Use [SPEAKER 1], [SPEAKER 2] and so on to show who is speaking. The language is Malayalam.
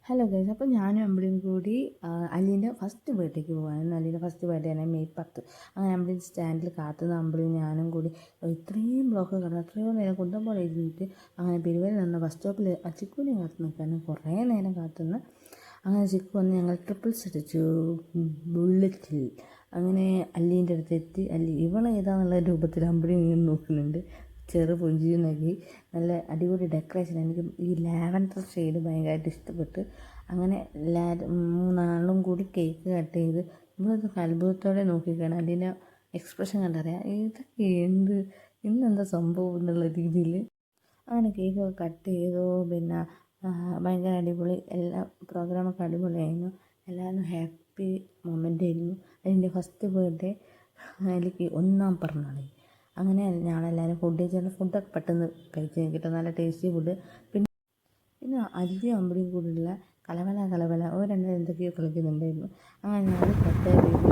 [SPEAKER 1] ഹലോ ഗൈസ്, അപ്പോൾ ഞാനും അമ്പിളിയും കൂടി അലീൻ്റെ ഫസ്റ്റ് ബർത്ത്ഡേക്ക് പോകാനായിരുന്നു. അലീൻ്റെ ഫസ്റ്റ് ബർത്ത്ഡേ ആണ് മെയ് 10. അങ്ങനെ അമ്പിളി സ്റ്റാൻഡിൽ കാത്തുനിന്ന് അമ്പിളിയും ഞാനും കൂടി ഇത്രയും ബ്ലോക്ക് കിടന്നു എത്രയോ നേരം കുന്തം പോലെ ഇരുന്നിട്ട് അങ്ങനെ പെരുവയിൽ നിന്ന് ബസ് സ്റ്റോപ്പിൽ ചിക്കുവിനെ കാത്തു നിൽക്കാനും കുറേ നേരം കാത്തുനിന്ന് അങ്ങനെ ചിക്കു വന്ന് ഞങ്ങൾ ട്രിപ്പിൾസ് അടിച്ചു ബുള്ളറ്റിൽ. അങ്ങനെ അല്ലീൻ്റെ അടുത്ത് എത്തി. അല്ലി ഇവളേതാന്നുള്ള രൂപത്തിൽ അമ്പിളി ഇങ്ങനെ നോക്കുന്നുണ്ട്. ചെറു പുഞ്ചിരി നൽകി. നല്ല അടിപൊളി ഡെക്കറേഷൻ. എനിക്ക് ഈ ലാവൻഡർ ഷെയ്ഡ് ഭയങ്കരമായിട്ട് ഇഷ്ടപ്പെട്ട്. അങ്ങനെ മൂന്നാളും കൂടി കേക്ക് കട്ട് ചെയ്ത് നമ്മളത് അത്ഭുതത്തോടെ നോക്കിക്കാണ്. അതിൻ്റെ എക്സ്പ്രഷൻ കണ്ടറിയാം ഇതൊക്കെ ഇന്നെന്താ സംഭവം എന്നുള്ള രീതിയിൽ. അങ്ങനെ കേക്കൊക്കെ കട്ട് ചെയ്തു. പിന്നെ ഭയങ്കര അടിപൊളി. എല്ലാ പ്രോഗ്രാമൊക്കെ അടിപൊളിയായിരുന്നു. എല്ലാവരും ഹാപ്പി മൊമെൻ്റ് ആയിരുന്നു. അതിൻ്റെ ഫസ്റ്റ് ബർത്ത്ഡേ എനിക്ക് 1-ാം പിറന്നാൾ. അങ്ങനെ ഞങ്ങളെല്ലാവരും ഫുഡ് കഴിച്ചാൽ ഫുഡൊക്കെ പെട്ടെന്ന് കഴിച്ച് കിട്ടും. നല്ല ടേസ്റ്റി ഫുഡ്. പിന്നെ അല്ലിയും അമ്പിളിയും കൂടിയുള്ള കലവല ഓ രണ്ടും എന്തൊക്കെയോ കളിക്കുന്നുണ്ടായിരുന്നു. അങ്ങനെ ഞങ്ങൾ കട്ട് വീഡിയോ